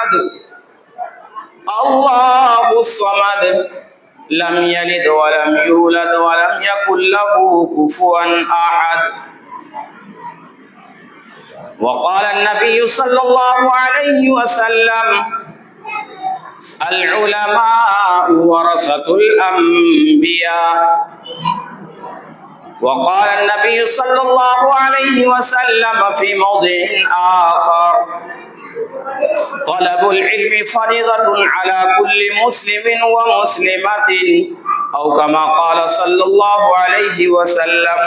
أحد الله الصمد لم يلد ولم يولد ولم يكن له كفوا أحد. وقال النبي صلى الله عليه وسلم العلماء ورثة الأنبياء. وقال النبي صلى الله عليه وسلم في موضع آخر طلب العلم فريضة على كل مسلم ومسلمة أو كما قال صلی اللہ علیہ وسلم.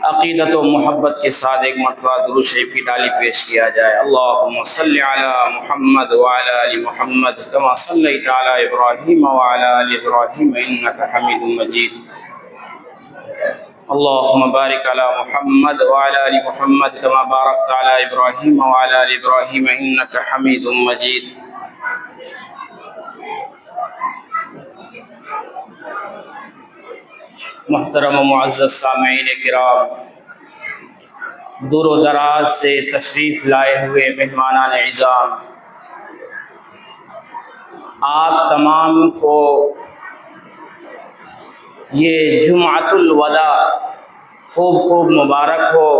عقیدت و محبت کے ساتھ ایک مرتبہ درود شریف کی ڈالی پیش کیا جائے. اللہم صلی علی محمد وعلی آل محمد کما صلیت علی ابراہیم وعلی آل ابراہیم انک حمید مجید. اللہم بارک علی محمد وعلی آل محمد کما بارکت علی ابراہیم وعلی آل ابراہیم انک حمید مجید. محترم و معزز سامعین کرام، دور و دراز سے تشریف لائے ہوئے مہمانان اعظام، آپ تمام کو یہ جمعۃ الوداع خوب خوب مبارک ہو،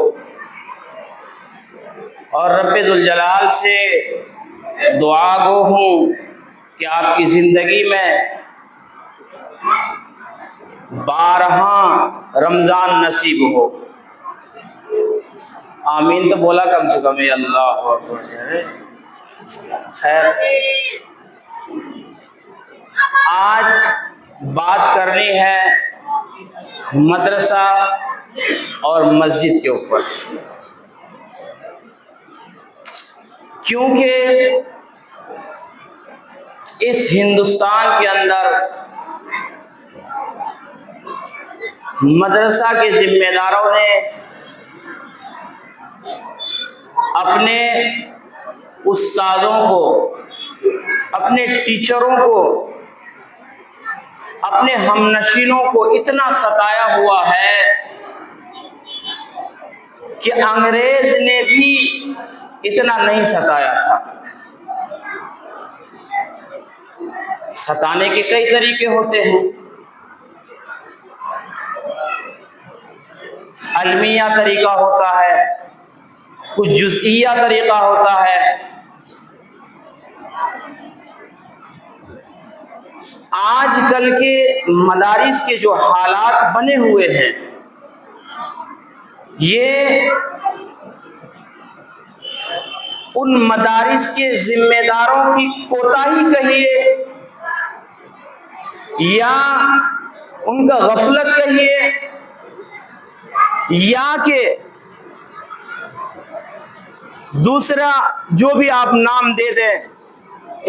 اور رب ذوالجلال سے دعا گو ہوں کہ آپ کی زندگی میں بارہاں رمضان نصیب ہو. آمین تو بولا کم سے کم. اللہ اکبر. خیر، آج بات کرنی ہے مدرسہ اور مسجد کے اوپر، کیونکہ اس ہندوستان کے اندر مدرسہ کے ذمہ داروں نے اپنے استادوں کو، اپنے ٹیچروں کو، اپنے ہم نشینوں کو اتنا ستایا ہوا ہے کہ انگریز نے بھی اتنا نہیں ستایا تھا. ستانے کے کئی طریقے ہوتے ہیں. علمیہ طریقہ ہوتا ہے، کچھ جزئیہ طریقہ ہوتا ہے. آج کل کے مدارس کے جو حالات بنے ہوئے ہیں، یہ ان مدارس کے ذمہ داروں کی کوتاہی کہیے یا ان کا غفلت کہیے یا کہ دوسرا جو بھی آپ نام دے دیں،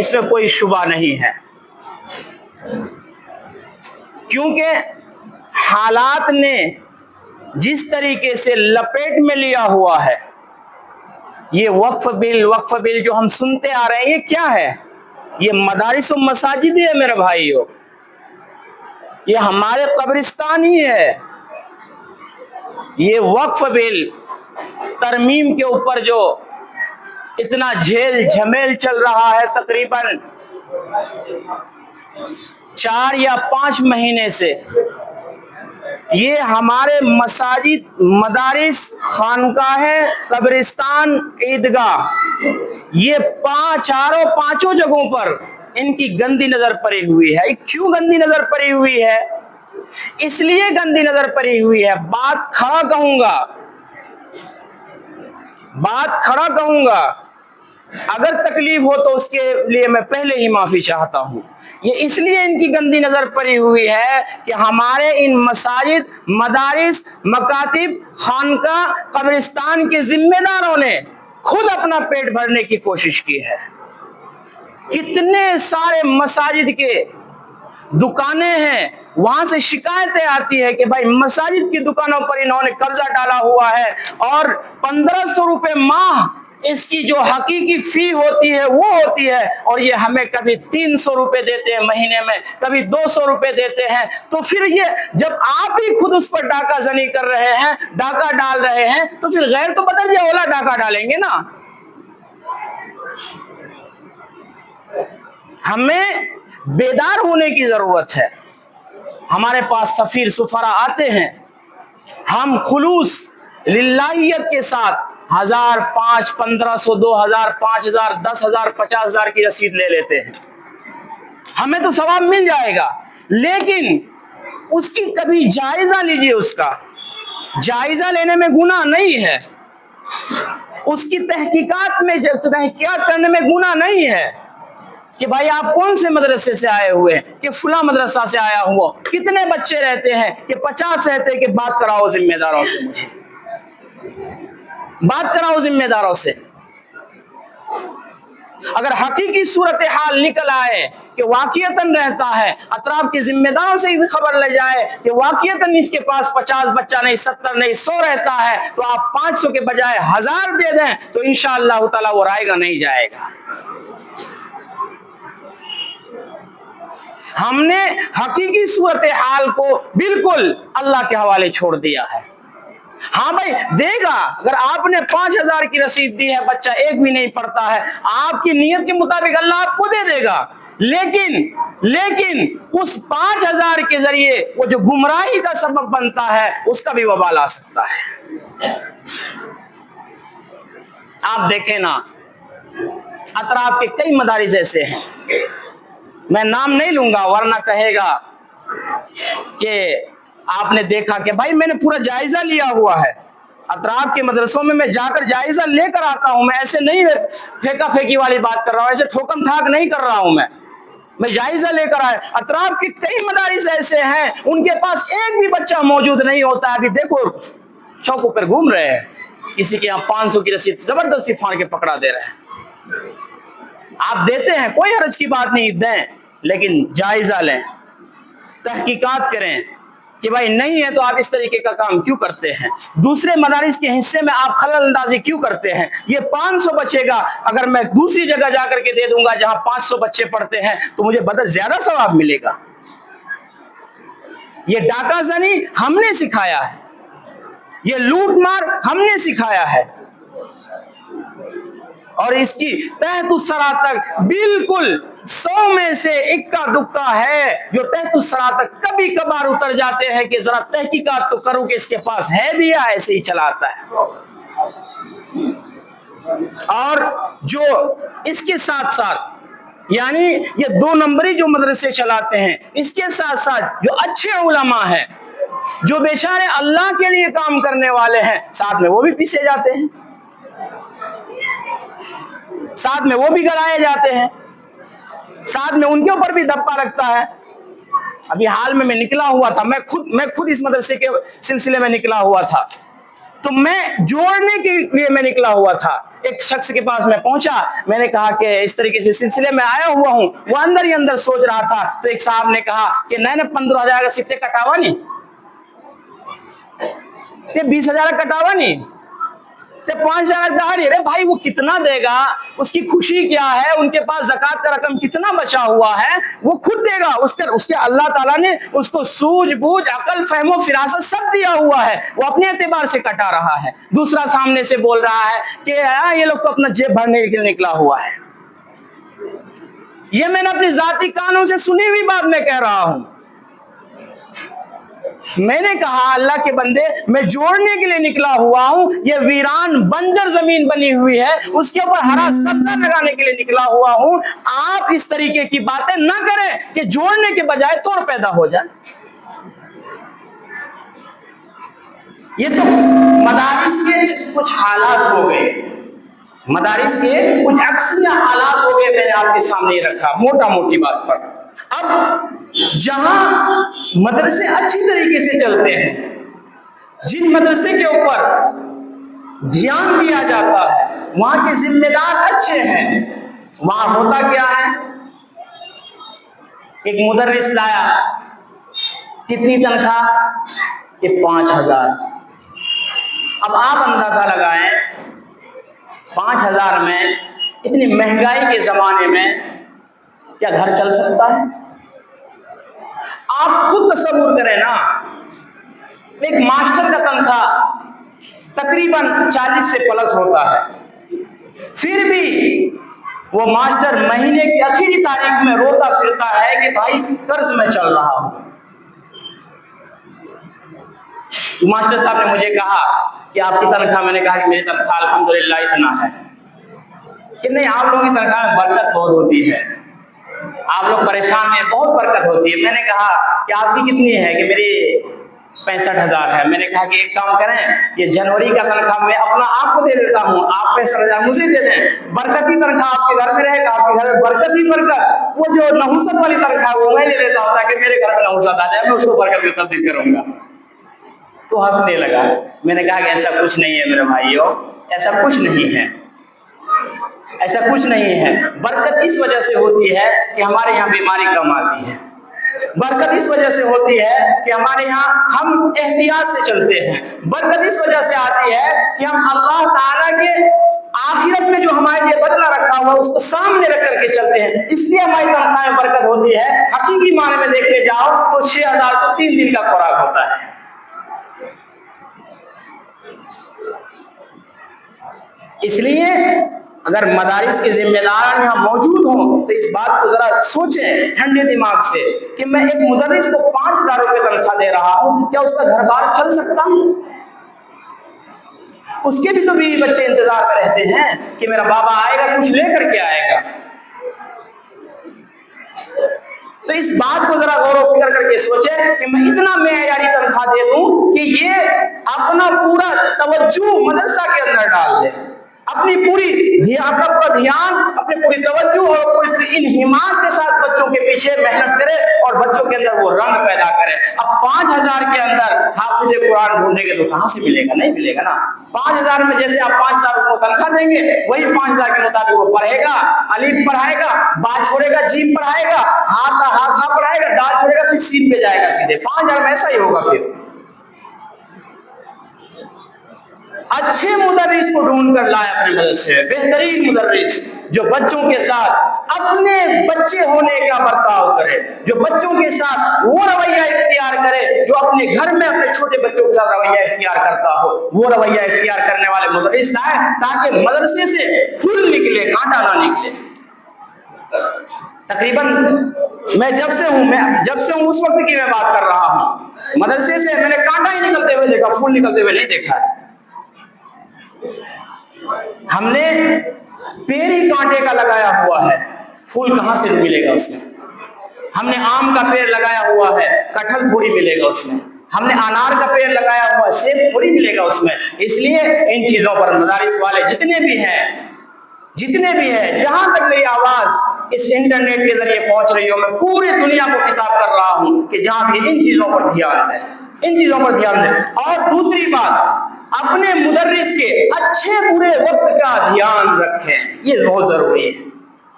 اس میں کوئی شبہ نہیں ہے. کیونکہ حالات نے جس طریقے سے لپیٹ میں لیا ہوا ہے، یہ وقف بل جو ہم سنتے آ رہے ہیں، یہ کیا ہے؟ یہ مدارس و مساجد ہی ہے میرے بھائیو. یہ ہمارے قبرستان ہی ہے. یہ وقف بل ترمیم کے اوپر جو اتنا جھیل جھمیل چل رہا ہے، تقریباً 4 یا 5 مہینے سے، یہ ہمارے مساجد، مدارس، خانقاہیں، قبرستان، عیدگاہ، یہ پانچوں جگہوں پر ان کی گندی نظر پڑی ہوئی ہے. کیوں گندی نظر پڑی ہوئی ہے؟ اس لیے گندی نظر پڑی ہوئی ہے. بات کھڑا کہوں گا، اگر تکلیف ہو تو اس کے لیے میں پہلے ہی معافی چاہتا ہوں. یہ اس لیے ان کی گندی نظر پڑی ہوئی ہے کہ ہمارے ان مساجد، مدارس، مکاتب، خانقاہ، قبرستان کے ذمہ داروں نے خود اپنا پیٹ بھرنے کی کوشش کی ہے. کتنے سارے مساجد کے دکانیں ہیں، وہاں سے شکایتیں آتی ہے کہ بھائی مساجد کی دکانوں پر انہوں نے قبضہ ڈالا ہوا ہے، اور 1500 روپے ماہ اس کی جو حقیقی فی ہوتی ہے وہ ہوتی ہے، اور یہ ہمیں کبھی 300 روپے دیتے ہیں مہینے میں، کبھی 200 روپے دیتے ہیں. تو پھر یہ جب آپ ہی خود اس پر ڈاکہ زنی کر رہے ہیں، ڈاکہ ڈال رہے ہیں، تو پھر غیر تو بدل یا اولا ڈاکہ ڈالیں گے نا. ہمیں بیدار ہونے کی ضرورت ہے. ہمارے پاس سفیر سفرا آتے ہیں, ہم خلوص للہیت کے ساتھ 1000 5 1500 2000 5000 10,000 50,000 کی رسید لے لیتے ہیں, ہمیں تو ثواب مل جائے گا. لیکن اس کی کبھی جائزہ لیجئے, اس کا جائزہ لینے میں گناہ نہیں ہے, اس کی تحقیقات کرنے میں گناہ نہیں ہے کہ بھائی آپ کون سے مدرسے سے آئے ہوئے ہیں, کہ فلاں مدرسہ سے آیا ہوا, کتنے بچے رہتے ہیں, کہ 50 رہتے ہیں, کہ بات کراؤ ذمہ داروں سے, مجھے بات کراؤ ذمہ داروں سے. اگر حقیقی صورتحال نکل آئے کہ واقعتاً رہتا ہے, اطراف کے ذمہ داروں سے بھی خبر لے جائے کہ واقعتاً اس کے پاس 50 بچہ نہیں 70 نہیں 100 رہتا ہے, تو آپ 500 کے بجائے 1000 دے دیں, تو انشاءاللہ تعالی وہ رائے گا نہیں جائے گا. ہم نے حقیقی صورتحال کو بالکل اللہ کے حوالے چھوڑ دیا ہے. ہاں بھائی دے گا, اگر آپ نے 5,000 کی رسید دی ہے, بچہ ایک بھی نہیں پڑھتا ہے, آپ کی نیت کے مطابق اللہ آپ کو دے دے گا, لیکن اس 5,000 کے ذریعے وہ جو گمراہی کا سبب بنتا ہے اس کا بھی وبال آ سکتا ہے. آپ دیکھیں نا, اطراف کے کئی مدارس ایسے ہیں, میں نام نہیں لوں گا ورنہ کہے گا کہ آپ نے دیکھا کہ بھائی میں نے پورا جائزہ لیا ہوا ہے. اطراف کے مدرسوں میں جا کر جائزہ لے کر آتا ہوں, میں ایسے نہیں پھینکا پھینکی والی بات کر رہا ہوں, ایسے ٹھوکم ٹھاک نہیں کر رہا ہوں, میں جائزہ لے کر آئے. اطراف کے کئی مدارس ایسے ہیں ان کے پاس ایک بھی بچہ موجود نہیں ہوتا. ابھی دیکھو چوکوں پر گھوم رہے ہیں, کسی کے یہاں 500 کی رسید زبردستی پھاڑ کے پکڑا دے رہے ہیں. آپ دیتے ہیں, کوئی حرج کی بات نہیں, دیں, لیکن جائزہ لیں, تحقیقات کریں کہ بھائی نہیں ہے تو آپ اس طریقے کا کام کیوں کرتے ہیں, دوسرے مدارس کے حصے میں آپ خلل اندازی کیوں کرتے ہیں. یہ 500 بچے گا, اگر میں دوسری جگہ جا کر کے دے دوں گا جہاں 500 بچے پڑھتے ہیں تو مجھے بدل زیادہ ثواب ملے گا. یہ ڈاکہ زنی ہم نے سکھایا ہے, یہ لوٹ مار ہم نے سکھایا ہے, اور اس کی تحت الثری تک بالکل 100 میں سے اکا دکا ہے جو تحت الثری تک کبھی کبھار اتر جاتے ہیں کہ ذرا تحقیقات تو کروں کہ اس کے پاس ہے بھی یا ایسے ہی چلاتا ہے. اور جو اس کے ساتھ ساتھ یعنی یہ 2 نمبری جو مدرسے چلاتے ہیں, اس کے ساتھ ساتھ جو اچھے علماء ہیں, جو بیچارے اللہ کے لیے کام کرنے والے ہیں, ساتھ میں وہ بھی پیسے جاتے ہیں, ساتھ میں وہ بھی گڑائے جاتے ہیں, ساتھ میں ان کے اوپر بھی دھپا رکھتا ہے. ابھی حال میں نکلا ہوا تھا, میں خود اس مدرسے کے سلسلے میں نکلا ہوا تھا, تو میں جوڑنے کے لیے میں نکلا ہوا تھا. ایک شخص کے پاس میں پہنچا, میں نے کہا کہ اس طریقے سے سلسلے میں آیا ہوا ہوں, وہ اندر ہی اندر سوچ رہا تھا. تو ایک صاحب نے کہا کہ نہیں 15,000 کا سکے کٹاوا نہیں, 20,000 کٹاوا نہیں, 5,000 دہاری. ارے بھائی وہ کتنا دے گا, اس کی خوشی کیا ہے, ان کے پاس زکات کا رقم کتنا بچا ہوا ہے, وہ خود دے گا. اس کے اللہ تعالیٰ نے اس کو سوجھ بوجھ عقل فہم و فراست سب دیا ہوا ہے, وہ اپنے اعتبار سے کٹا رہا ہے. دوسرا سامنے سے بول رہا ہے کہ یہ لوگ تو اپنا جیب بھرنے کے لیے نکلا ہوا ہے. یہ میں نے اپنی ذاتی کانوں سے سنی ہوئی بات میں کہہ رہا ہوں. میں نے کہا اللہ کے بندے, میں جوڑنے کے لیے نکلا ہوا ہوں, یہ ویران بنجر زمین بنی ہوئی ہے, اس کے اوپر ہرا سبزہ لگانے کے لیے نکلا ہوا ہوں. آپ اس طریقے کی باتیں نہ کریں کہ جوڑنے کے بجائے توڑ پیدا ہو جائے. یہ تو مدارس کے کچھ حالات ہو گئے, مدارس کے کچھ عکسیہ حالات ہو گئے, میں نے آپ کے سامنے رکھا موٹا موٹی بات پر. اب جہاں مدرسے اچھی طریقے سے چلتے ہیں, جن مدرسے کے اوپر دھیان دیا جاتا ہے, وہاں کے ذمہ دار اچھے ہیں, وہاں ہوتا کیا ہے, ایک مدرس لایا, کتنی تنخواہ, کہ 5,000. اب آپ اندازہ لگائیں 5,000 میں اتنی مہنگائی کے زمانے میں کیا گھر چل سکتا ہے؟ آپ خود تصور کریں نا, ایک ماسٹر کا تنخواہ تقریباً 40 سے پلس ہوتا ہے, پھر بھی وہ ماسٹر مہینے کی آخری تاریخ میں روتا پھرتا ہے کہ بھائی قرض میں چل رہا ہوں. ماسٹر صاحب نے مجھے کہا کہ آپ کی تنخواہ؟ میں نے کہا کہ میری تنخواہ الحمدللہ اتنا ہے. کہ نہیں، آپ لوگوں کی تنخواہ میں برکت بہت ہوتی ہے، آپ لوگ پریشان ہیں، بہت برکت ہوتی ہے. میں نے کہا کہ آپ کی کتنی ہے؟ کہ میری 65,000 ہے. میں نے کہا کہ ایک کام کریں، یہ جنوری کا تنخواہ میں اپنا آپ کو دے دیتا ہوں، آپ 65,000 مجھے دے دیں، برکتی تنخواہ آپ کے گھر میں رہے گا، آپ کے گھر میں برکت ہی برکت. وہ جو نحوست والی تنخواہ وہ میں لے لیتا ہوں تاکہ میرے گھر میں نحوست آ جائے، میں اس کو برکت میں تبدیل کروں گا. تو ہنسنے لگا. میں نے کہا کہ ایسا کچھ نہیں ہے میرے بھائیو، ایسا کچھ نہیں ہے، ایسا کچھ نہیں ہے. برکت اس وجہ سے ہوتی ہے کہ ہمارے یہاں بیماری کم آتی ہے. برکت اس وجہ سے ہوتی ہے کہ ہمارے یہاں ہم احتیاط سے چلتے ہیں. برکت اس وجہ سے آتی ہے کہ ہم اللہ تعالیٰ کے آخرت میں جو ہمارے لیے بدلہ رکھا ہوا اس کو سامنے رکھ کر کے چلتے ہیں. اس لیے ہماری تنخواہ میں برکت ہوتی ہے. حقیقی معنی میں دیکھنے جاؤ تو 6,000 کو 3 دن کا خوراک ہوتا ہے. اس لیے اگر مدارس کے ذمہ داران یہاں موجود ہوں تو اس بات کو ذرا سوچیں ٹھنڈے دماغ سے کہ میں ایک مدرس کو 5,000 روپے تنخواہ دے رہا ہوں، کیا اس کا گھر بار چل سکتا ہوں؟ اس کے بھی تو بیوی بچے انتظار میں رہتے ہیں کہ میرا بابا آئے گا، کچھ لے کر کے آئے گا. تو اس بات کو ذرا غور و فکر کر کے سوچیں کہ میں اتنا معیاری تنخواہ دے دوں کہ یہ اپنا پورا توجہ مدرسہ کے اندر ڈال دے، اپنی پوری دھیان، اپنی پوری توجہ اور پوری انہماک کے ساتھ بچوں کے پیچھے محنت کرے اور بچوں کے اندر وہ رنگ پیدا کرے. اب 5,000 کے اندر حافظ قرآن ڈھونڈیں گے تو کہاں سے ملے گا؟ نہیں ملے گا نا. 5,000 میں جیسے آپ 5,000 کو تنخواہ دیں گے وہی 5,000 کے مطابق وہ پڑھے گا، الف پڑھائے گا، با چھوڑے گا، جیم پڑھائے گا، ہاتھ پڑھائے گا، دال چھوڑے گا، پھر سین پہ جائے گا سیدھے. 5,000 میں ایسا ہی ہوگا. پھر اچھے مدرس کو ڈھونڈ کر لائے اپنے مدرسے میں، بہترین مدرس جو بچوں کے ساتھ اپنے بچے ہونے کا برتاؤ کرے، جو بچوں کے ساتھ وہ رویہ اختیار کرے جو اپنے گھر میں اپنے چھوٹے بچوں کے ساتھ رویہ اختیار کرتا ہو. وہ رویہ اختیار کرنے والے مدرس لائے تاکہ مدرسے سے پھول نکلے، کانٹا نہ نکلے. تقریباً میں جب سے ہوں اس وقت کی میں بات کر رہا ہوں، مدرسے سے میں نے کانٹا ہی نکلتے ہوئے دیکھا، پھول نکلتے ہوئے نہیں دیکھا ہے. ہم نے پیر ہی کانٹے کا لگایا ہوا ہے، پھول کہاں سے ملے گا اس میں؟ ہم نے آم کا پیڑ لگایا ہوا ہے، کٹہل تھوڑی ملے گا اس میں. ہم نے انار کا پیڑ لگایا ہوا ہے، سیب تھوڑی ملے گا اس میں. اس لیے ان چیزوں پر مدارس والے جتنے بھی ہیں، جہاں تک میری آواز اس انٹرنیٹ کے ذریعے پہنچ رہی ہو، میں پوری دنیا کو خطاب کر رہا ہوں کہ جہاں بھی ان چیزوں پر دھیان دیں، ان چیزوں پر دھیان دیں. اور دوسری بات، اپنے مدرس کے اچھے برے وقت کا دھیان رکھیں، یہ بہت ضروری ہے.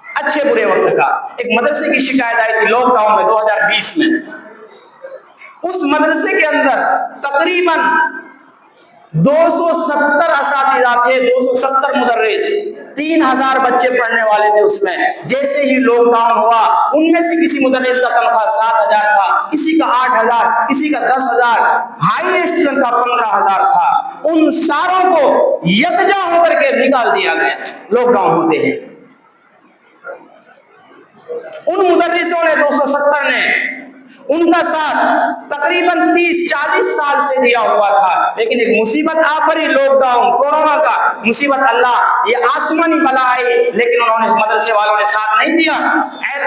اچھے برے وقت کا. ایک مدرسے کی شکایت آئی تھی لاک ڈاؤن میں 2020 میں. اس مدرسے کے اندر تقریباً 270 اساتذہ تھے، 270 مدرس، 3,000 بچے پڑھنے والے تھے اس میں. جیسے ہی لاک ڈاؤن ہوا ان میں سے کسی مدرس کا تنخواہ 7,000 تھا، کسی کا 8,000، کسی کا 10,000، ہائی اسٹوڈنٹ کا 15,000 تھا. ان ساروں کو یکجا ہو کر کے نکال دیا گیا لاک ڈاؤن ہوتے ہیں. ان مدرسوں نے 270 نے ان کا ساتھ تقریباً 30-40 سال سے دیا ہوا تھا. لیکن ایک مصیبت آ پڑی، لاک ڈاؤن، کورونا کا مصیبت، اللہ یہ آسمانی بلا آئی، لیکن انہوں نے مدرسے والوں نے ساتھ نہیں دیا.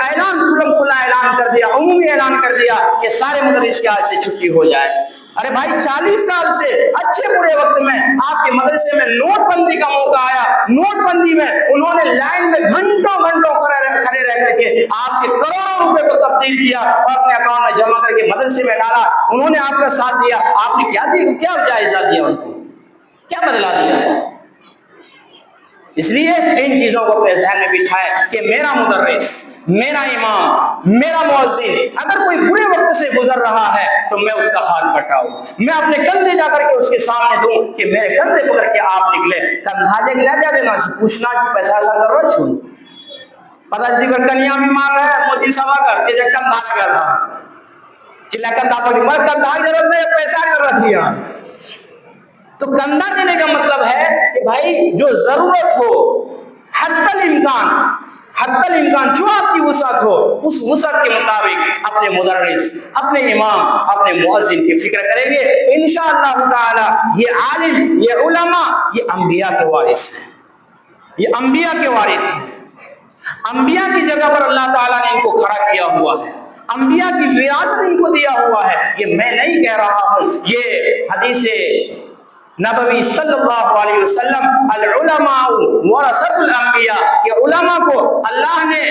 اعلان کھلا اعلان کر دیا، عمومی اعلان کر دیا کہ سارے مدرس کے آج سے چھٹی ہو جائے. ارے بھائی 40 سال سے اچھے برے وقت میں آپ کے مدرسے میں نوٹ بندی کا موقع آیا، نوٹ بندی میں انہوں نے لائن میں گھنٹوں کھڑے رہ کر کے آپ کے کروڑوں روپے کو تبدیل کیا اور اپنے اکاؤنٹ میں جمع کر کے مدرسے میں ڈالا. انہوں نے آپ کا ساتھ دیا، آپ نے کیا جائزہ دیا ان کو، کیا بدلا دیا؟ اس لیے ان چیزوں کو اپنے ذہن میں بٹھائے کہ میرا مدرس، میرا امام، میرا مؤذن اگر کوئی برے وقت سے گزر رہا ہے تو میں اس کا ہاتھ بٹاؤں، میں اپنے کندھے جا کر کے اس کے سامنے دوں کہ میرے کندھے پکڑ کے آپ نکلے. کندھا جے گلا دیا دینا پوچھنا پیسہ ایسا ضرورت چھو پتا جی کر کنیا بھی مار رہا ہے مودی سبھا کر کے جب کندھا لگا تھا چلا کندھا پکڑی مر کندھا کی ضرورت نہیں، پیسہ کی ضرورت تھی. تو کندھا دینے کا مطلب ہے کہ بھائی جو ضرورت ہو حتی الامکان हत्तल इम्कान जो आपकी वुसअत हो उस वुसअत के मुताबिक अपने मुदर्रिस, अपने इमाम, अपने मुअज्जिन की फिक्र करेंगे। इंशाअल्लाह ताला ये आलिम, ये उलमा, ये अंबिया के वारिस हैं, ये अंबिया के वारिस हैं। अंबिया की जगह पर अल्लाह ताला ने इनको खड़ा किया हुआ है, अंबिया की विरासत इनको दिया हुआ है। ये मैं नहीं कह रहा हूं, ये हदीस नबवी सल्लल्लाहु अलैहि वसल्लम, अल उलमाउ वरसतुल अंबिया, ये उलमा को अल्लाह ने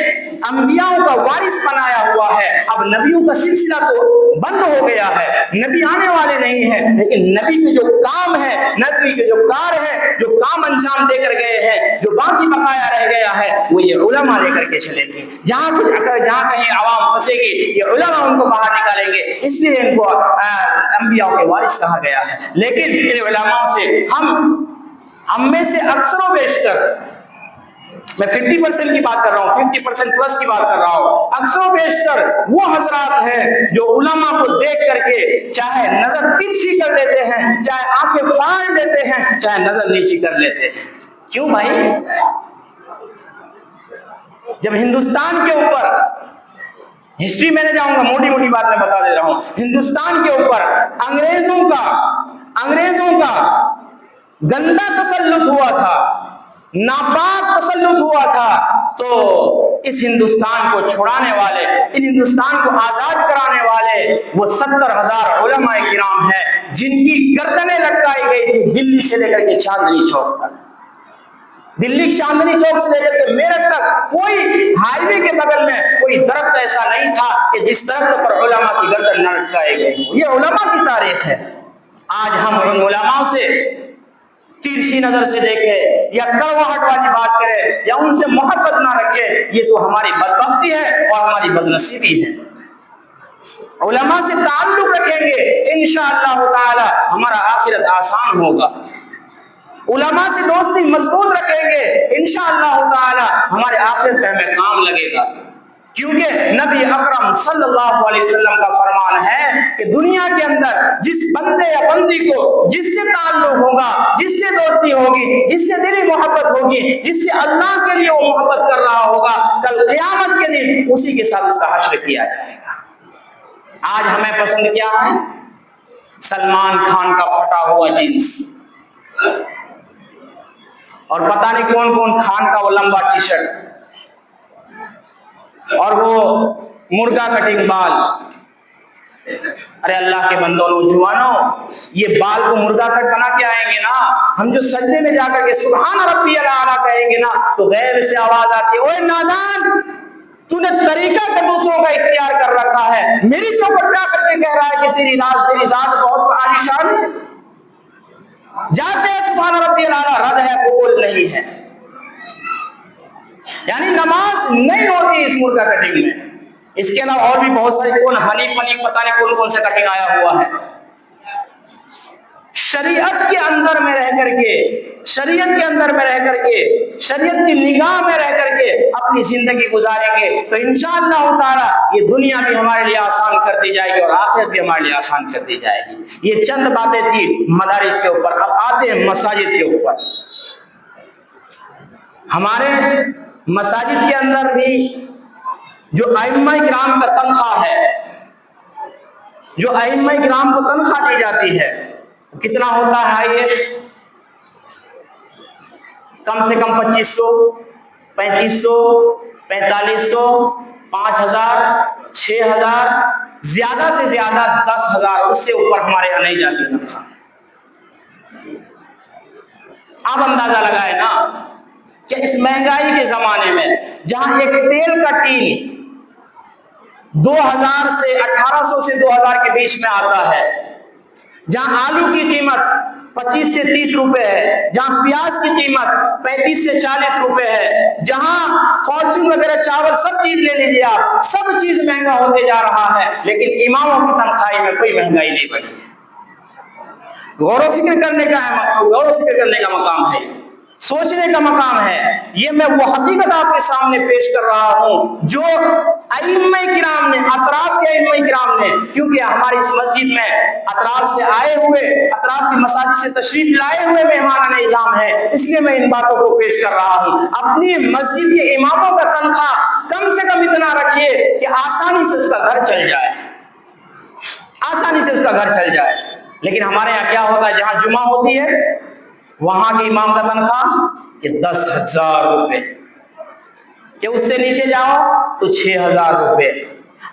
अंबियाओं का वारिस बनाया हुआ है। अब नबियों का सिलसिला तो बंद हो गया है, नबी आने वाले नहीं है, लेकिन नबी के जो काम है, नबी के जो कार्य है, जो काम अंजाम देकर गए हैं, जो बाकी बकाया रह गया है, वो ये उलमा लेकर के चलेंगे। जहाँ कहीं आवाम फंसेगी, ये उलमा उनको बाहर निकालेंगे। इसलिए इनको अंबियाओं के वारिस कहा गया है। लेकिन इन उलमाओं से हम में से अक्सरों बेशतर, मैं 50% की बात कर रहा हूँ, 50% प्लस की बात कर रहा हूँ, अक्सर बेशतर वो हजरात हैं जो उलमा को देख करके चाहे नजर तिरछी कर लेते हैं, चाहे आंखें फाड़ देते हैं, चाहे नजर नीची कर लेते हैं। क्यों भाई? जब हिंदुस्तान के ऊपर, हिस्ट्री में नहीं जाऊंगा, मोटी मोटी बात मैं बता दे रहा हूं, हिंदुस्तान के ऊपर अंग्रेजों का गंदा तसल्लुत हुआ था, नापाक तसल्लुत हुआ था, तो इस हिंदुस्तान को छुड़ाने वाले, इन हिंदुस्तान को आजाद कराने वाले वो 70,000 उलमा किराम हैं, जिनकी गर्दनें लटकाई गई थी दिल्ली से लेकर के चांदनी चौक तक। दिल्ली चांदनी चौक से लेकर के मेरठ तक कोई हाईवे के बगल में कोई दरख्त ऐसा नहीं था कि जिस दरख्त पर उलमा की गर्दन न लटकाई गई। ये उलमा की तारीख है। आज हम उन उलमाओं से तिरछी नजर से देखे या कड़वाहट वाली बात करें या उनसे मोहब्बत ना रखे, ये तो हमारी बदबख्ती है और हमारी बदनसीबी है। उलमा से ताल्लुक रखेंगे, इंशाअल्लाह ताला हमारा आखिरत आसान होगा। उलमा से दोस्ती मजबूत रखेंगे, इंशाअल्लाह ताला हमारे आखिरत पे हमें काम लगेगा। क्योंकि नबी अकरम सल्लल्लाहु अलैहि वसल्लम का फरमान है कि दुनिया के अंदर जिस बंदे या बंदी को जिससे ताल्लुक होगा, जिससे दोस्ती होगी, जिससे दिली मोहब्बत होगी, जिससे अल्लाह के लिए वो मोहब्बत कर रहा होगा, कल क़यामत के दिन उसी के साथ उसका हश्र किया जाएगा। आज हमें पसंद क्या है? सलमान खान का फटा हुआ जीन्स, और पता नहीं कौन कौन खान का वो लंबा टी शर्ट, और वो मुर्गा कटिंग बाल। अरे अल्लाह के बंदों, नौजवानों, ये बाल को मुर्गा कट बना के आएंगे ना, हम जो सजदे में जाकर के सुभान रब्बियल आला कहेंगे ना, तो गैर से आवाज आती है, ओए नादान, तूने तरीका का दूसरों का इख्तियार कर रखा है, मेरी चौखट पे करके कह रहा है कि तेरी राज, तेरी जात बहुत आलीशान है। जाते सुभान रब्बियल आला रद है, कबूल नहीं है। यानी नमाज नहीं होती इस मुर्गा कटिंग में। इसके अलावा और भी बहुत सारी, कौन हनीफ मनीक, पता नहीं कौन कौन सा कटिंग आया हुआ है। शरीयत के अंदर में रह करके, शरीयत के अंदर में रह करके, शरीयत की निगाह में रह करके अपनी जिंदगी गुजारेंगे तो इंशाअल्लाह ताला ये दुनिया भी हमारे लिए आसान कर दी जाएगी और आखिरत भी हमारे लिए आसान कर दी जाएगी। ये चंद बातें थी मदारिस के ऊपर। अब आते हैं मसाजिद के ऊपर। हमारे मसाजिद के अंदर भी जो आइम्मा किराम का तनख्वाह है, जो आइम्मा किराम को तनख्वाह दी जाती है, कितना होता है? हाईएस्ट कम से कम 2500, 3500, 4500, 5000, 6000, ज्यादा से ज्यादा 10,000, उससे ऊपर हमारे यहाँ नहीं जाती तनख्वाह। आप अंदाजा लगाए ना कि इस महंगाई के जमाने में जहां एक तेल का टीन 2000 से 1800 से 2000 के बीच में आता है, जहां आलू की कीमत 25 से 30 रुपए है, जहां प्याज की कीमत 35 से 40 रुपए है, जहां फॉर्चून वगैरह चावल सब चीज ले लीजिए आप, सब चीज महंगा होते जा रहा है, लेकिन इमामों की तनख्वाही में कोई महंगाई नहीं बढ़ी है। गौर फिक्र करने का है, गौर फिक्र करने का मकाम है। सोचने का मकाम है। ये मैं वो हकीकत आपके सामने पेश कर रहा हूँ जो अइम्मा किराम ने, अतराफ के अइम्मा किराम ने, क्योंकि हमारी इस मस्जिद में अतराफ से आए हुए, अतराफ की मसाजिद से तशरीफ लाए हुए मेहमान निजाम है, इसलिए मैं इन बातों को पेश कर रहा हूँ। अपनी मस्जिद के इमामों का तनख्वाह कम से कम इतना रखिए कि आसानी से उसका घर चल जाए, आसानी से उसका घर चल जाए। लेकिन हमारे यहाँ क्या होता है, जहाँ जुमा होती है वहां के इमाम का तनख्वाह कि 10,000 रुपए, कि उससे नीचे जाओ तो 6,000 रुपए।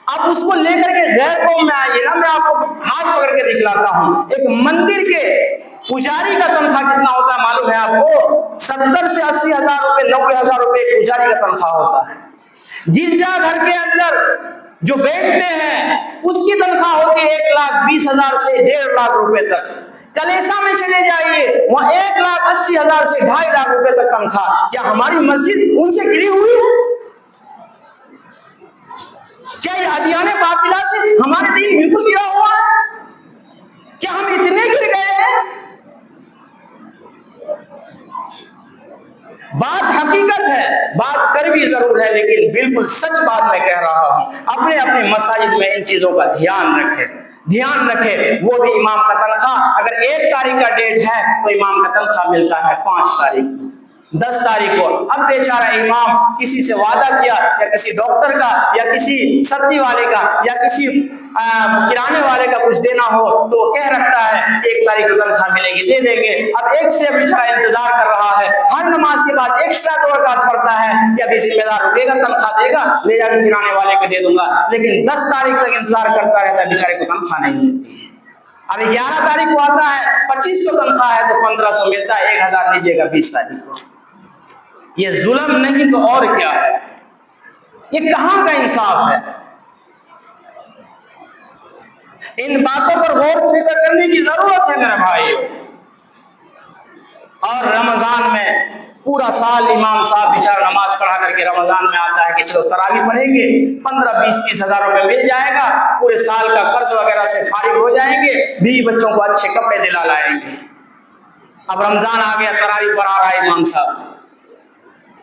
अब उसको लेकर के गैर कौम में आइए ना, मैं आपको हाथ पकड़ के दिखलाता हूं। एक मंदिर के पुजारी का तनख्वाह कितना होता है मालूम है आपको? 70 से 80,000 रुपए, 90,000 रुपए पुजारी का तनख्वाह होता है। गिरजा घर के अंदर जो बैठते हैं उसकी तनख्वाह होती है 1,20,000 से 1.5 लाख रुपए तक। कलेसा में चले जाइए, वहां 1,80,000 से 2.5 लाख रुपए तक तनख्वाह। क्या हमारी मस्जिद उनसे गिरी हुई है? क्या ये अदियाने बातिला से हमारे दीन बिल्कुल गिरा हुआ है? क्या हम इतने गिर गए हैं? बात हकीकत है, बात कड़वी जरूर है, लेकिन बिल्कुल सच बात मैं कह रहा हूं। अपने अपने मसाजिद में इन चीजों का ध्यान रखें, ध्यान रखें। वो भी इमाम का तनख्वाह अगर 1 तारीख का डेट है तो इमाम का तनख्वाह मिलता है 5 तारीख, 10 तारीख को। अब बेचारा इमाम किसी से वादा किया, या किसी डॉक्टर का, या किसी सब्जी वाले का, या किसी किराने वाले का कुछ देना हो तो कह रखता है 1 तारीख को तनख्वाह मिलेगी, दे देंगे। अब एक से बेचारा इंतजार कर रहा है, हर नमाज के बाद एक्स्ट्रा 2 रकात पढ़ता है कि अभी जिम्मेदार रुकेगा, तनख्वाह देगा, ले जाकर किराने वाले को दे दूंगा। लेकिन 10 तारीख तक इंतजार करता रहता है, बेचारे को तनख्वाह नहीं मिलती है। अभी 11 तारीख को आता है, 2500 तनख्वाह है तो 1500 मिलता है, 1,000 लीजिएगा 20 तारीख को। ये जुल्म नहीं तो और क्या है? ये कहां का इंसाफ है? इन बातों पर गौर फिक्र करने की जरूरत है मेरे भाई। और रमजान में पूरा साल इमाम साहब बेचारा नमाज पढ़ा करके रमजान में आता है कि चलो तरावी पढ़ेंगे, 15, 20, 30 हजार रुपए मिल जाएगा, पूरे साल का कर्ज वगैरह से फारिग हो जाएंगे, बीवी बच्चों को अच्छे कपड़े दिला लाएंगे। अब रमजान आ गया, तरावी पढ़ा रहा है इमाम साहब,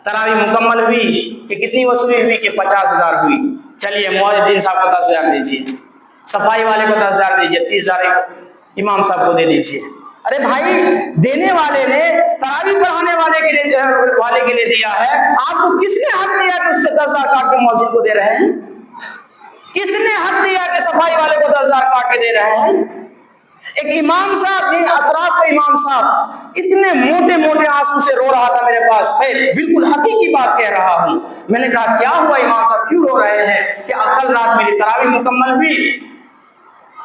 तरावी मुकम्मल हुई कि कितनी वसूली हुई कि 50,000 हुई। चलिए मुअज्जिन साहब को 10,000 दीजिए, सफाई वाले को 10,000 दीजिए, 30,000 इमाम साहब को दे दीजिए। अरे भाई, देने वाले ने तरावी पढ़ाने वाले के लिए दिया है, आपको किसने हक दिया कि उससे 10,000 काट के मुअज्जिन को दे रहे हैं? किसने हक दिया कि सफाई वाले को 10,000 काट के दे रहे हैं? एक इमाम साहब थे, अतराफ का इमाम साहब, इतने मोटे मोटे आंसू से रो रहा था मेरे पास। मैं बिल्कुल हकीकी बात कह रहा हूं। मैंने कहा क्या हुआ इमाम साहब, क्यों रो रहे हैं? कि कल रात मेरी तरावी मुकम्मल हुई,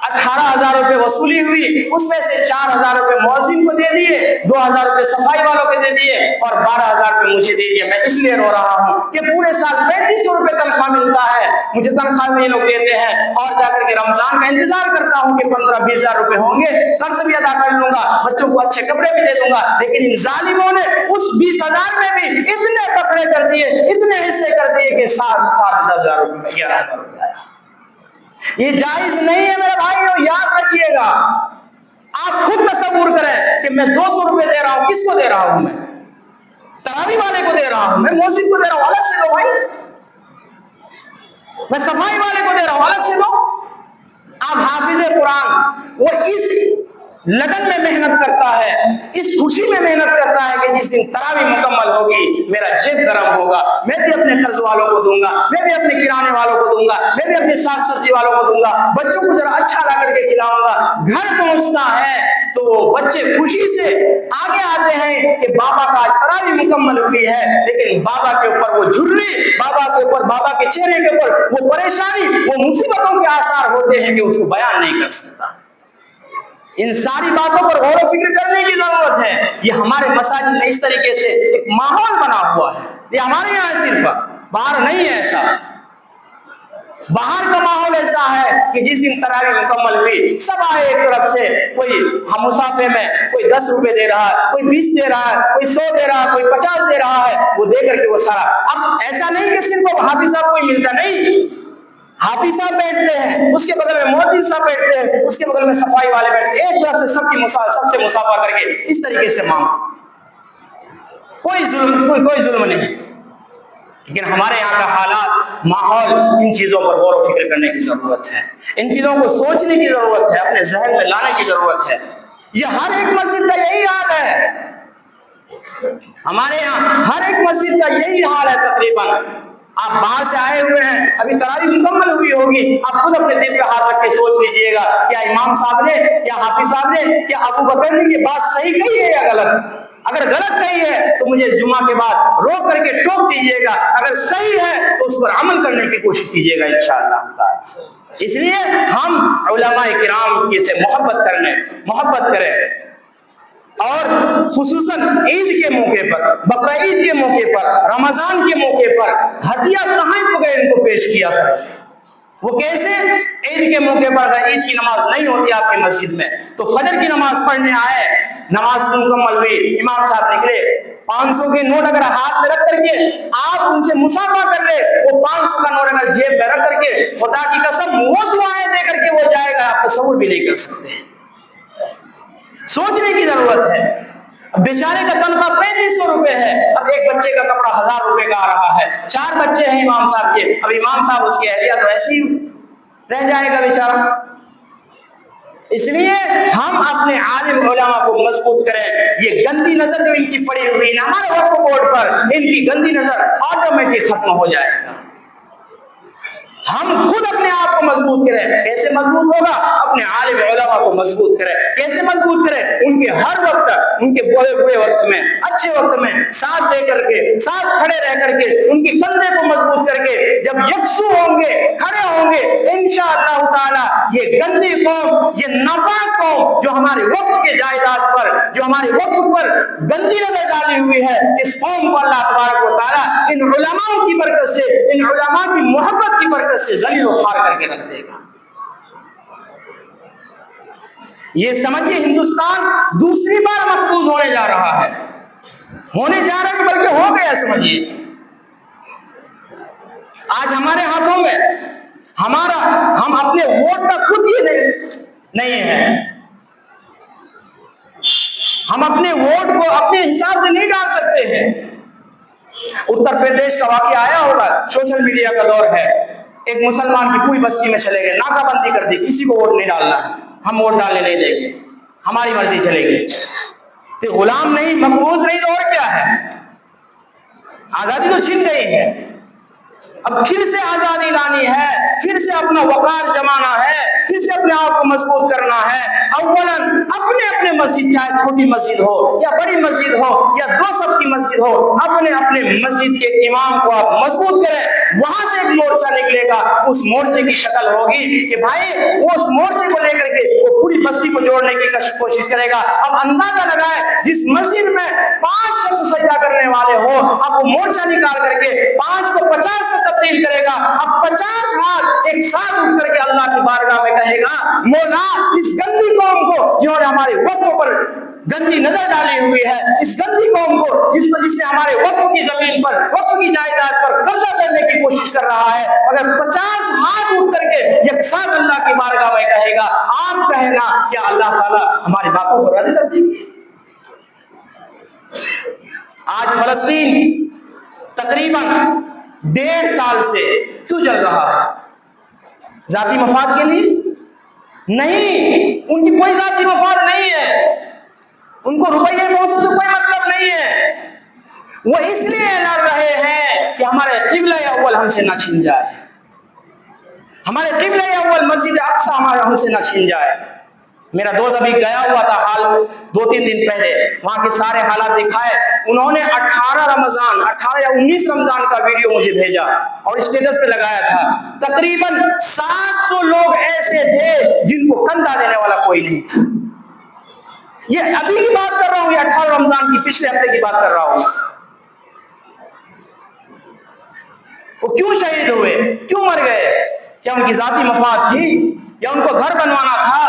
18,000 रुपए वसूली हुई, उसमें से 4,000 रुपए मुअज्जिन को दे दिए, 2,000 रुपए सफाई वालों को दे दिए और 12,000 रुपए मुझे दे दिए। मैं इसलिए रो रहा हूँ कि पूरे साल 3,500 रुपए तनख्वाह मिलता है, मुझे तनख्वाह में ये लोग देते हैं, और जाकर के रमजान का इंतजार करता हूँ कि 15-20 हजार रुपए होंगे, कर्ज भी अदा कर लूंगा, बच्चों को अच्छे कपड़े भी दे दूंगा। लेकिन इन जालिमों ने उस 20,000 में भी इतने टुकड़े कर दिए, इतने हिस्से कर दिए कि 7-10,000 रुपए, 11,000 रुपए। ये जायज नहीं है मेरे भाइयों, याद रखिएगा। आप खुद तसव्वुर करें कि मैं 200 रुपए दे रहा हूं, किसको दे रहा हूं? मैं तरावी वाले को दे रहा हूं, मैं मुअज्जिन को दे रहा हूं, अलग से दो भाई। मैं सफाई वाले को दे रहा हूं, अलग से दो। आप हाफिज कुरान, वो इस लगन में मेहनत करता है, इस खुशी में मेहनत करता है कि जिस दिन तरावी मुकम्मल होगी मेरा जेब गर्म होगा, मैं भी अपने कर्ज वालों को दूंगा, मैं भी अपने किराने वालों को दूंगा, मैं भी अपने साग सब्जी वालों को दूंगा, बच्चों को जरा अच्छा ला करके खिलाऊंगा। घर पहुंचता है तो बच्चे खुशी से आगे आते हैं कि बाबा का आज तरावी मुकम्मल हुई है, लेकिन बाबा के ऊपर वो झुर्री, बाबा के ऊपर, बाबा के चेहरे के ऊपर वो परेशानी, वो मुसीबतों के आसार होते हैं कि उसको बयान नहीं कर सकता। इन सारी बातों पर गौर फिक्र करने की जरूरत है। ये हमारे मसाजिद में इस तरीके से एक माहौल बना हुआ है, ये हमारे यहाँ सिर्फ, बाहर नहीं है ऐसा। बाहर का माहौल ऐसा है कि जिस दिन तरावी मुकम्मल हुई सब आए एक तरफ से, कोई हम मुसाफे में कोई 10 रुपए दे रहा है, कोई 20 दे रहा है, कोई 100 दे रहा है, कोई 50 दे रहा है, वो दे करके वो सारा। अब ऐसा नहीं कि सिर्फ हाफिज साहब को ही मिलता, नहीं, हाफिज साहब बैठते हैं, उसके बगल में मुअज्जिन साहब बैठते हैं, उसके बगल में सफाई वाले बैठते हैं, एक तरह से सबसे मुसाफा करके इस तरीके से मांगो। कोई जुल्म नहीं। लेकिन हमारे यहाँ का हालात, माहौल, इन चीज़ों पर गौर व फिक्र करने की ज़रूरत है, इन चीज़ों को सोचने की ज़रूरत है, अपने जहन में लाने की ज़रूरत है। ये हर एक मस्जिद का यही हाल है, हमारे यहाँ हर एक मस्जिद का यही हाल है तकरीबन। आप बाहर से आए हुए हैं, अभी तरावी मुकम्मल हुई होगी, आप खुद अपने दिल पे हाथ रख के सोच लीजिएगा, क्या इमाम साहब ने, क्या हाफिज साहब ने, क्या अबू बकर ने ये बात सही कही है या गलत? अगर गलत कही है तो मुझे जुमा के बाद रोक करके टोक दीजिएगा, अगर सही है तो उस पर अमल करने की कोशिश कीजिएगा इंशाअल्लाह। इसलिए हम उलमाए किराम से मोहब्बत करें, और खुसूसन ईद के मौके पर, बकरा ईद के मौके पर, रमजान के मौके पर हदिया कहाँ बगैर इनको पेश किया करें। वो कैसे? ईद के मौके पर अगर ईद की नमाज नहीं होती आपकी मस्जिद में, तो फजर की नमाज पढ़ने आए, नमाज मुकम्मल हुई, इमाम साहब निकले, 500 के नोट अगर हाथ में रख करके आप उनसे मुसाफा कर ले, वो 500 का नोट अगर जेब में रख करके खुदा की कसम वो दुआएं दे करके वो जाएगा, आप तसव्वुर भी नहीं कर सकते। सोचने की जरूरत है। अब बेचारे का तनख्वाह 3500 रुपए है, अब एक बच्चे का कपड़ा 1000 रुपए का आ रहा है, 4 बच्चे हैं इमाम साहब के, अब इमाम साहब उसकी अहलिया तो ऐसे ही रह जाएगा बेचारा। इसलिए हम अपने आलिम उलमा को मजबूत करें। ये गंदी नजर जो इनकी पड़ी हुई है हमारे वक्फ बोर्ड पर, इनकी गंदी नजर ऑटोमेटिक खत्म हो जाएगा। हम खुद अपने आप को मजबूत करें। कैसे मजबूत होगा? अपने आलिम उलमा को मजबूत करें। कैसे मजबूत करें? उनके हर वक्त, उनके बुरे वक्त में, अच्छे वक्त में साथ दे करके, साथ खड़े रह करके, उनके कंधे को मजबूत करके, जब यकसू होंगे, खड़े होंगे, इंशाअल्लाह ताला ये गंदी कौम, ये नापाक कौम जो हमारे वक्त के जायदाद पर, जो हमारे वक्त पर गंदी नजर डाली हुई है, इस कौम को अल्लाह तबारक व तआला इन उलमाओं की बरकत से, इन उलमा की मोहब्बत की बरकत से जलील व खार करके रख देगा। ये समझिए हिंदुस्तान दूसरी बार महफूज होने जा रहा है, बल्कि हो गया। समझिए आज हमारे हाथों में हम अपने वोट का खुद ही नहीं है। हम अपने वोट को अपने हिसाब से नहीं डाल सकते हैं। उत्तर प्रदेश का वाकया आया होगा, सोशल मीडिया का दौर है, एक मुसलमान की पूरी बस्ती में चले गए, नाकाबंदी कर दी, किसी को वोट नहीं डालना है, हम वोट डालने नहीं देंगे, हमारी मर्जी चलेगी। तो गुलाम नहीं, मकबूज नहीं, तो और क्या है? आजादी तो छीन गई है, अब फिर से आजादी लानी है, फिर से अपना वकार जमाना है, फिर से अपने आप को मजबूत करना है। अव्वलन अपने मस्जिद, चाहे छोटी मस्जिद हो या बड़ी मस्जिद हो या 2 सफ की मस्जिद हो, अपने मस्जिद के इमाम को आप मजबूत करें। वहां से एक मोर्चा निकलेगा, उस मोर्चे की शक्ल होगी कि भाई वो उस मोर्चे को लेकर के वो पूरी बस्ती को जोड़ने की कोशिश करेगा। अब अंदाजा लगाए, जिस मस्जिद में 5 शख्स सजदा करने वाले हो, अब वो मोर्चा निकाल करके 5 को 50 में तब्दील करेगा। अब 50 हाथ एक साथ उठ करके अल्लाह की बारगाह में कहेगा, मौला इस गंदी कौम को जिन्होंने हमारे वक्फ पर गंदी नजर डाली हुई है, इस गंदी कौम को जिसने हमारे वक्फ की जमीन पर, वक्फ की जायदाद पर कब्जा करने की कोशिश कर रहा है, अगर 50 हाथ उठ करके एक साथ अल्लाह की बारगाह में कहेगा, आप कहना क्या अल्लाह ताला हमारी बातों को रद्द कर देंगे? आज फलस्तीन तकरीबन 1.5 साल से क्यों जल रहा है? जाती मफाद के लिए नहीं, उनकी कोई जाती मफाद नहीं है, उनको रुपये पैसों से कोई मतलब नहीं है। वो इसलिए लड़ रहे हैं कि हमारे क़िबला अव्वल हमसे ना छीन जाए, हमारे क़िबला अव्वल मस्जिद अक्सा हमारे हमसे ना छीन जाए। मेरा दोस्त अभी गया हुआ था हाल 2-3 दिन पहले, वहां के सारे हालात दिखाए। उन्होंने 18 या 19 रमजान का वीडियो मुझे भेजा और स्टेटस पे लगाया था। तकरीबन 700 लोग ऐसे थे जिनको कंधा देने वाला कोई नहीं था। ये अभी की बात कर रहा हूँ, 18 रमजान की, पिछले हफ्ते की बात कर रहा हूँ। वो क्यों शहीद हुए, क्यों मर गए? क्या उनकी जाती मफाद थी, या उनको घर बनवाना था,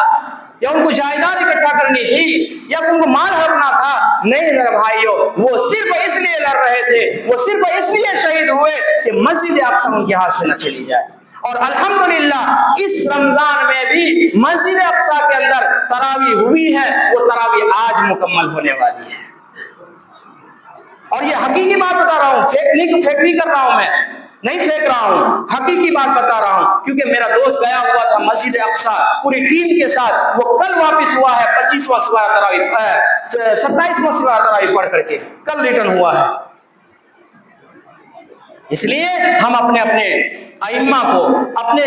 या उनको जायदाद इकट्ठा करनी थी, या उनको माल हड़पना था? नहीं मेरे भाइयों, वो सिर्फ इसलिए लड़ रहे थे, वो सिर्फ इसलिए शहीद हुए कि मस्जिद अक्सा उनके हाथ से न चली जाए। और अल्हम्दुलिल्लाह इस रमजान में भी मस्जिद अक्सा के अंदर तरावी हुई है, वो तरावी आज मुकम्मल होने वाली है। اور یہ حقیقی بات بتا رہا ہوں، فیک نہیں کر رہا ہوں، میں نہیں پھینک رہا ہوں، حقیقی بات بتا رہا ہوں، کیونکہ میرا دوست گیا ہوا تھا مسجد اقصی پوری ٹیم کے ساتھ، وہ کل واپس ہوا ہے 25واں سوایہ تراویح 27واں سوایہ تراویح پڑھ کر کے کل ریٹرن ہوا ہے۔ اس لیے ہم اپنے ائمہ کو، اپنے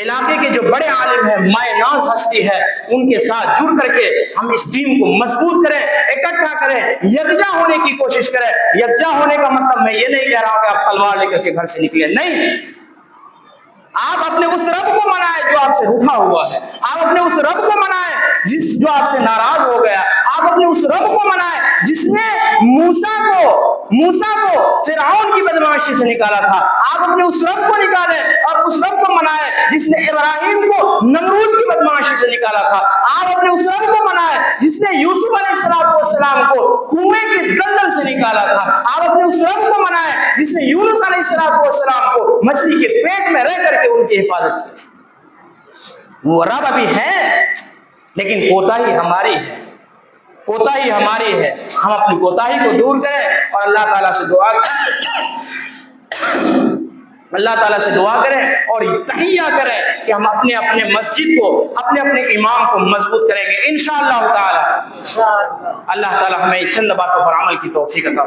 علاقے کے جو بڑے عالم ہیں، مائے ناز ہستی ہے، ان کے ساتھ جڑ کر کے ہم اس ٹیم کو مضبوط کریں، اکٹھا کریں، یکجا ہونے کی کوشش کریں۔ یکجا ہونے کا مطلب میں یہ نہیں کہہ رہا ہوں کہ آپ تلوار لے کر کے گھر سے نکلیں، نہیں، آپ اپنے اس رب کو منائیں جو آپ سے روٹھا ہوا ہے، آپ اپنے اس رب کو منائیں جو آپ سے ناراض ہو گیا، آپ اپنے اس رب کو منائیں جس نے موسیٰ کو فرعون کی بدمعاشی سے نکالا تھا، آپ اپنے اس رب کو نکالیں اور اس رب کو منائیں جس نے ابراہیم کو نمرود کی بدمعاشی سے نکالا تھا، آپ اپنے اس رب کو منائیں جس نے یوسف علیہ السلام کو کنویں کے دلدل سے نکالا تھا، آپ اپنے اس رب کو منائیں جس نے یونس علیہ السلام کو مچھلی کے پیٹ میں رہ کر کے ان کی حفاظت کی۔ وہ رب ابھی ہے، لیکن کوتاہی ہماری ہے، کوتاہی ہماری ہے۔ ہم اپنی کوتاہی کو دور کریں اور اللہ تعالیٰ سے دعا کریں اور تحیہ کریں کہ ہم اپنے مسجد کو، اپنے امام کو مضبوط کریں گے انشاءاللہ تعالی۔ اللہ تعالیٰ ہمیں چند باتوں پر عمل کی توفیق عطا فرمائے۔